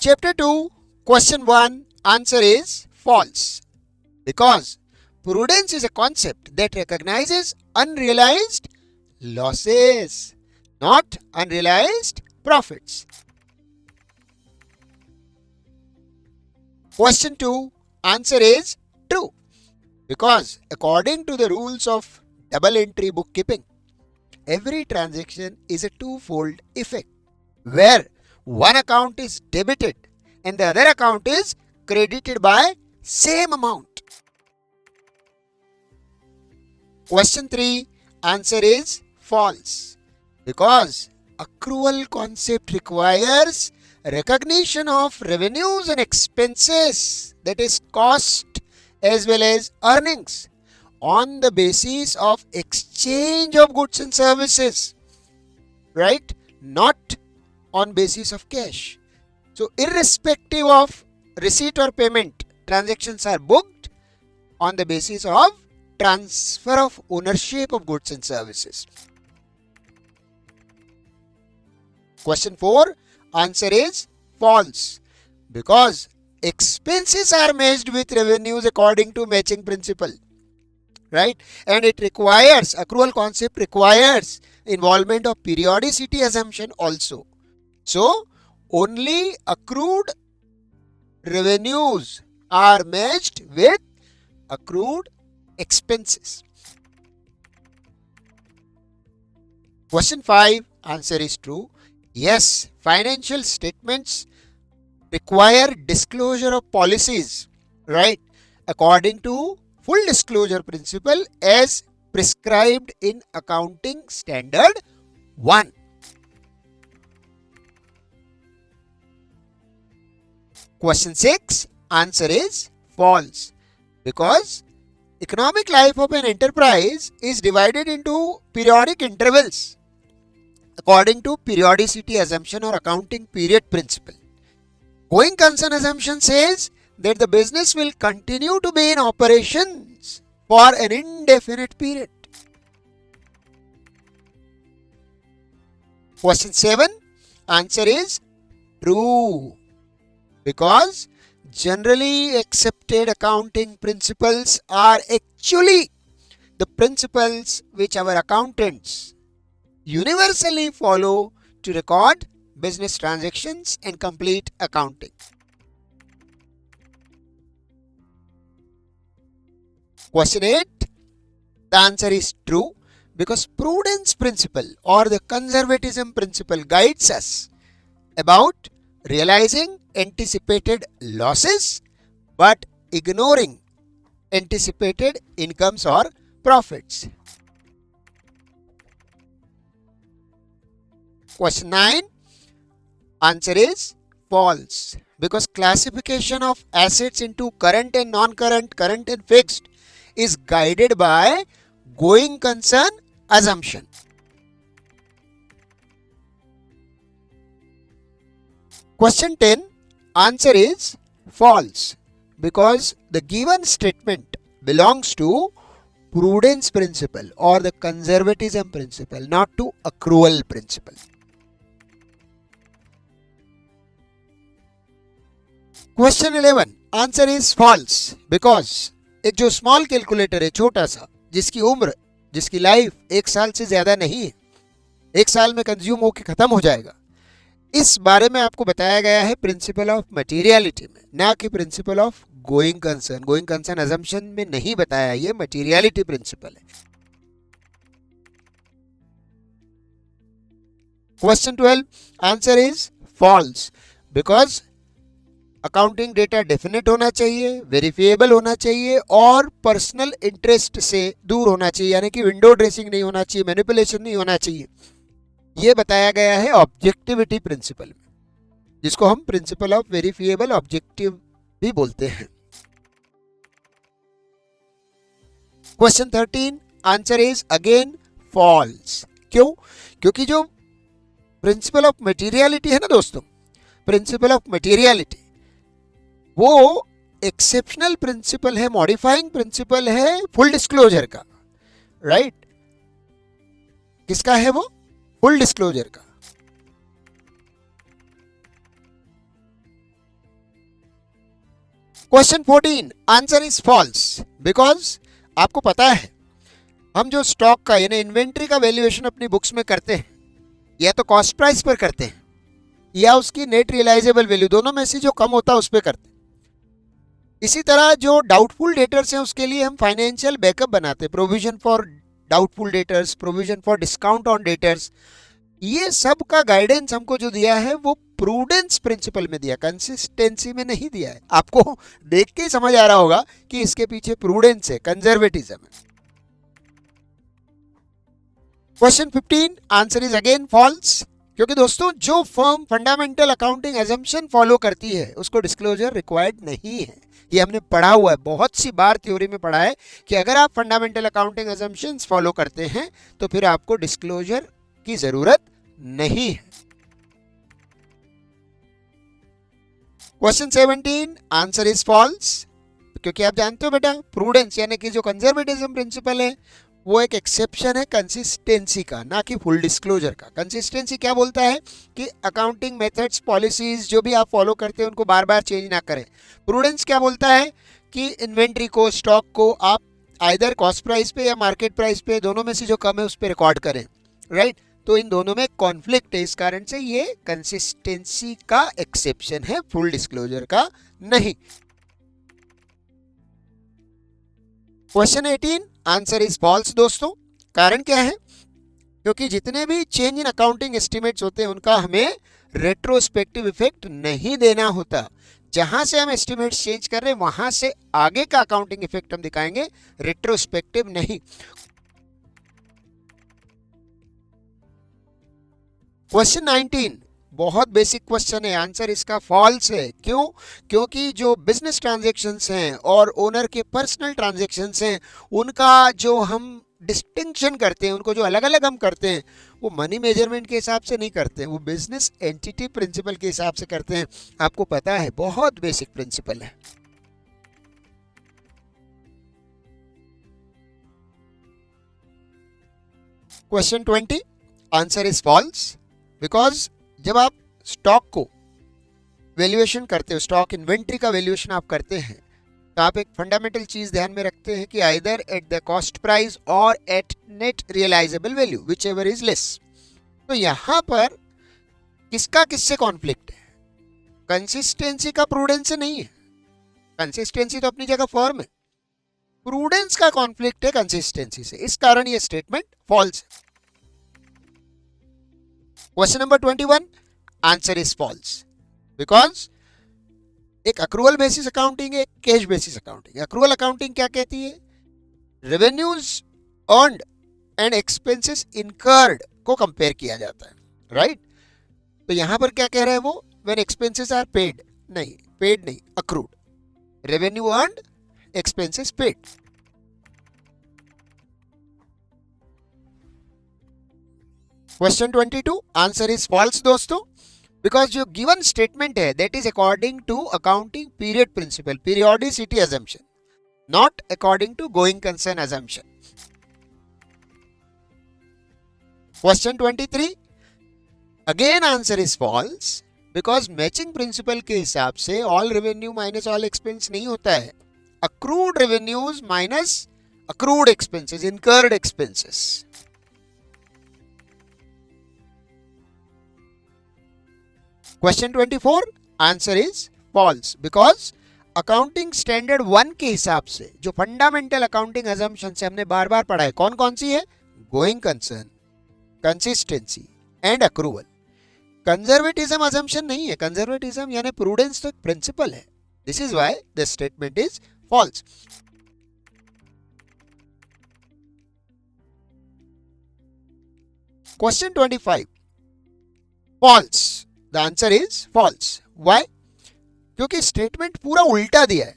Chapter 2, question 1, answer is false. Because prudence is a concept that recognizes unrealized losses, not unrealized profits. Question 2, answer is true. Because according to the rules of double entry bookkeeping, every transaction is a twofold effect, where one account is debited and the other account is credited by same amount. Question 3, answer is false. Because accrual concept requires recognition of revenues and expenses, that is cost as well as earnings, on the basis of exchange of goods and services, right? Not on basis of cash. So irrespective of receipt or payment, transactions are booked on the basis of transfer of ownership of goods and services. Question 4, answer is false. Because expenses are matched with revenues according to matching principle, right? And it requires, accrual concept requires involvement of periodicity assumption also. So only accrued revenues are matched with accrued expenses. Question 5, answer is true. Yes, financial statements require disclosure of policies, right? According to full disclosure principle as prescribed in Accounting Standard 1. Question 6, answer is false. Because economic life of an enterprise is divided into periodic intervals according to periodicity assumption or accounting period principle. Going concern assumption says that the business will continue to be in operations for an indefinite period. Question 7, answer is true. Because generally accepted accounting principles are actually the principles which our accountants universally follow to record business transactions and complete accounting. Question 8, the answer is true. Because prudence principle or the conservatism principle guides us about realizing anticipated losses but ignoring anticipated incomes or profits. Question 9, answer is false. Because classification of assets into current and non-current, current and fixed is guided by going concern assumption. Question 10, answer is false. Because the given statement belongs to prudence principle or the conservatism principle, not to accrual principle. Question 11, answer is false. Because एक जो small calculator है, छोटा सा, जिसकी उम्र, जिसकी life 1 साल से ज्यादा नहीं है, 1 साल में कंज्यूम होकर खत्म हो जाएगा, इस बारे में आपको बताया गया है प्रिंसिपल ऑफ मटेरियलिटी में, ना कि principle of going concern. Going concern assumption में नहीं बताया, ये मटेरियलिटी प्रिंसिपल है. Question 12, answer is false. Because accounting data definite होना चाहिए, वेरिफिएबल होना चाहिए और पर्सनल इंटरेस्ट से दूर होना चाहिए, यानी कि विंडो ड्रेसिंग नहीं होना चाहिए, मैनिपुलेशन नहीं होना चाहिए. ये बताया गया है ऑब्जेक्टिविटी प्रिंसिपल में, जिसको हम प्रिंसिपल ऑफ वेरिफिएबल ऑब्जेक्टिव भी बोलते हैं. Question 13, answer is again false. क्यों? क्योंकि जो प्रिंसिपल ऑफ मटेरियलिटी है ना दोस्तों, प्रिंसिपल ऑफ मटेरियलिटी वो एक्सेप्शनल प्रिंसिपल है, मॉडिफाइंग प्रिंसिपल है फुल डिस्क्लोजर का. राइट? किसका है वो? फुल डिस्क्लोजर का. Question 14 answer is false because आपको पता है हम जो स्टॉक का यानी इन्वेंट्री का वैल्यूएशन अपनी बुक्स में करते हैं या तो कॉस्ट प्राइस पर करते हैं या उसकी नेट रियलाइजेबल वैल्यू, दोनों में से जो कम होता है उस पर करते हैं। इसी तरह जो डाउटफुल डेटर्स हैं उसके लिए हम फाइनेंशियल बैकअप बनाते हैं, provision for doubtful debtors, provision for discount on debtors. ये सब का गाइडेंस हमको जो दिया है वो प्रूडेंस प्रिंसिपल में दिया, कंसिस्टेंसी में नहीं दिया है। आपको देख के ही समझ आ रहा होगा कि इसके पीछे प्रूडेंस है, कंजर्वेटिज्म है। Question 15 answer is again false क्योंकि दोस्तों जो firm fundamental accounting assumption follow करती है उसको डिस्क्लोजर रिक्वायर्ड नहीं है। ये हमने पढ़ा हुआ है, बहुत सी बार थ्योरी में पढ़ा है कि अगर आप फंडामेंटल अकाउंटिंग एजम्पशंस फॉलो करते हैं तो फिर आपको डिस्क्लोजर की जरूरत नहीं है। क्वेश्चन 17 आंसर इज फॉल्स क्योंकि आप जानते हो बेटा प्रूडेंस यानी कि जो कंजर्वेटिज्म प्रिंसिपल है वो एक एक्सेप्शन है कंसिस्टेंसी का, ना कि फुल डिस्क्लोजर का। कंसिस्टेंसी क्या बोलता है कि अकाउंटिंग मेथड्स पॉलिसीज जो भी आप फॉलो करते हैं उनको बार बार चेंज ना करें। प्रूडेंस क्या बोलता है कि इन्वेंट्री को, स्टॉक को आप आइदर कॉस्ट प्राइस पे या मार्केट प्राइस पे, दोनों में से जो कम है उस पर रिकॉर्ड करें, राइट। तो इन दोनों में कॉन्फ्लिक्ट है, इस कारण से ये कंसिस्टेंसी का एक्सेप्शन है, फुल डिस्क्लोजर का नहीं। क्वेश्चन 18 आंसर इज फॉल्स दोस्तों। कारण क्या है? क्योंकि जितने भी चेंज इन अकाउंटिंग एस्टिमेट्स होते हैं उनका हमें रेट्रोस्पेक्टिव इफेक्ट नहीं देना होता। जहां से हम एस्टिमेट्स चेंज कर रहे हैं वहां से आगे का अकाउंटिंग इफेक्ट हम दिखाएंगे, रेट्रोस्पेक्टिव नहीं। क्वेश्चन 19 बहुत बेसिक क्वेश्चन है, आंसर इसका फॉल्स है। क्यों? क्योंकि जो बिजनेस ट्रांजैक्शंस हैं और ओनर के पर्सनल ट्रांजैक्शंस हैं उनका जो हम डिस्टिंक्शन करते हैं, उनको जो अलग अलग हम करते हैं वो मनी मेजरमेंट के हिसाब से नहीं करते हैं, वो बिजनेस एंटिटी प्रिंसिपल के हिसाब से करते हैं। आपको पता है बहुत बेसिक प्रिंसिपल है। Question 20 answer is false because जब आप स्टॉक को वैल्यूएशन करते हो, स्टॉक इन्वेंट्री का वैल्यूएशन आप करते हैं, तो आप एक फंडामेंटल चीज ध्यान में रखते हैं कि either at the cost price और at net realisable value whichever is less. तो यहां पर किसका किससे कॉन्फ्लिक्ट है? कंसिस्टेंसी का प्रूडेंस से नहीं है। कंसिस्टेंसी तो अपनी जगह फर्म है, प्रूडेंस का कॉन्फ्लिक्ट है कंसिस्टेंसी से, इस कारण ये स्टेटमेंट फॉल्स है। Question number 21 answer is false because एक अक्रूवल बेसिस अकाउंटिंग है, एक cash basis accounting. Accrual accounting क्या कहती है? Revenues earned and expenses incurred को कंपेयर किया जाता है, राइट। तो यहां पर क्या कह रहे हैं वो? व्हेन एक्सपेंसेस आर पेड, नहीं पेड नहीं, accrued. Revenue earned, expenses paid. Question 22 answer is false दोस्तों बिकॉज जो गिवन स्टेटमेंट है that is according to accounting period principle, periodicity assumption, not according to going concern assumption. Question 23 again answer is false because matching principle के हिसाब से all revenue minus all expense नहीं होता है, accrued revenues minus accrued expenses, incurred expenses. Question 24 answer is false because accounting standard 1 के हिसाब से जो फंडामेंटल अकाउंटिंग असम्पशन से हमने बार बार पढ़ा है, कौन कौन सी है? Going concern, consistency and accrual. Conservatism assumption नहीं है, कंजर्वेटिज्म यानी प्रूडेंस तो एक प्रिंसिपल है। This is why the statement is false. Question 25 false, the answer is false. Why? क्योंकि स्टेटमेंट पूरा उल्टा दिया है।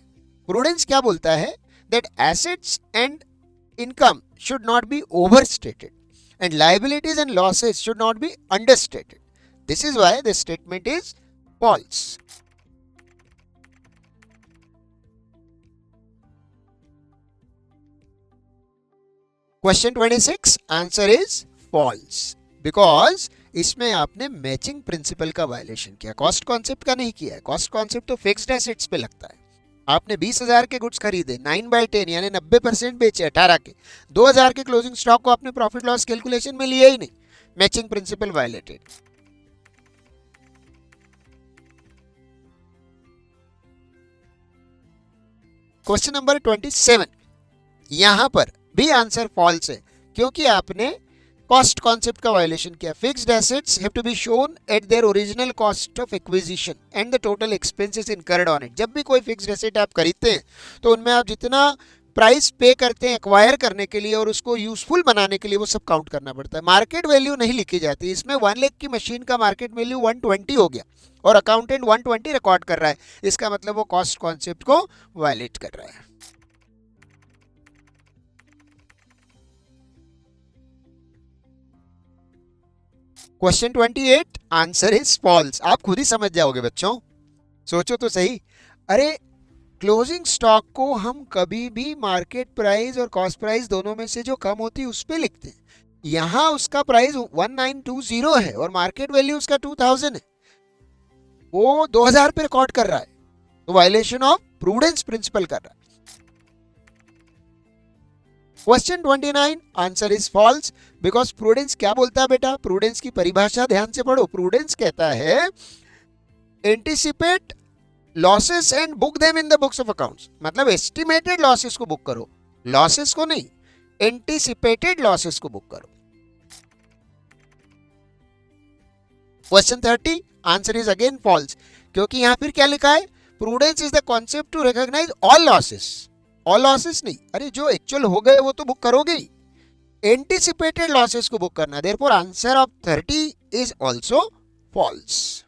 प्रूडेंस क्या बोलता है? That assets and income should not be overstated and liabilities and losses should not be understated. This is why the statement is false. Question 26 answer is false because इसमें आपने मैचिंग प्रिंसिपल का violation किया, cost concept का नहीं किया है। Cost concept तो fixed assets पे लगता है, आपने 20,000 के गुड्स खरीदे, 9/10 यानी 90% बेचे 18 के, 2,000 के क्लोजिंग स्टॉक को आपने प्रॉफिट लॉस कैलकुलेशन में लिया ही नहीं, matching principle violated. Question number 27, यहां पर भी आंसर फॉल्स है क्योंकि आपने कॉस्ट कॉन्सेप्ट का वायलेशन किया। Fixed assets have to be shown at their original cost of acquisition and the total expenses incurred on it. जब भी कोई फिक्स्ड एसेट आप खरीदते हैं तो उनमें आप जितना प्राइस पे करते हैं एक्वायर करने के लिए और उसको यूजफुल बनाने के लिए वो सब काउंट करना पड़ता है। मार्केट वैल्यू नहीं लिखी जाती। इसमें 1 लाख की मशीन का मार्केट वैल्यू 120 हो गया और अकाउंटेंट 120 रिकॉर्ड कर रहा है, इसका मतलब वो कॉस्ट कॉन्सेप्ट को वायलेट कर रहा है। Question 28, answer is false. आप खुद ही समझ जाओगे बच्चों, सोचो तो सही। अरे क्लोजिंग स्टॉक को हम कभी भी मार्केट प्राइस और कॉस्ट प्राइस दोनों में से जो कम होती है उस पे लिखते हैं। यहां उसका प्राइस 1920 है और मार्केट वैल्यू उसका 2000 है, वो 2000 पे रिकॉर्ड कर रहा है, तो वायलेशन ऑफ प्रूडेंस प्रिंसिपल कर रहा है। Question 29, answer is false because prudence क्या बोलता है बेटा, प्रूडेंस की परिभाषा ध्यान से पढ़ो। प्रूडेंस कहता है anticipate losses and book them in the books of accounts, मतलब एस्टिमेटेड लॉसेस को बुक करो, लॉसेस को नहीं, एंटिसिपेटेड लॉसेस को बुक करो। Question 30, answer is again false क्योंकि यहां फिर क्या लिखा है, prudence is the concept to recognise all losses. All losses नहीं, अरे जो एक्चुअल हो गए वो तो बुक करोगे ही, एंटिसिपेटेड लॉसेस को बुक करना। Therefore answer of 30 is also false.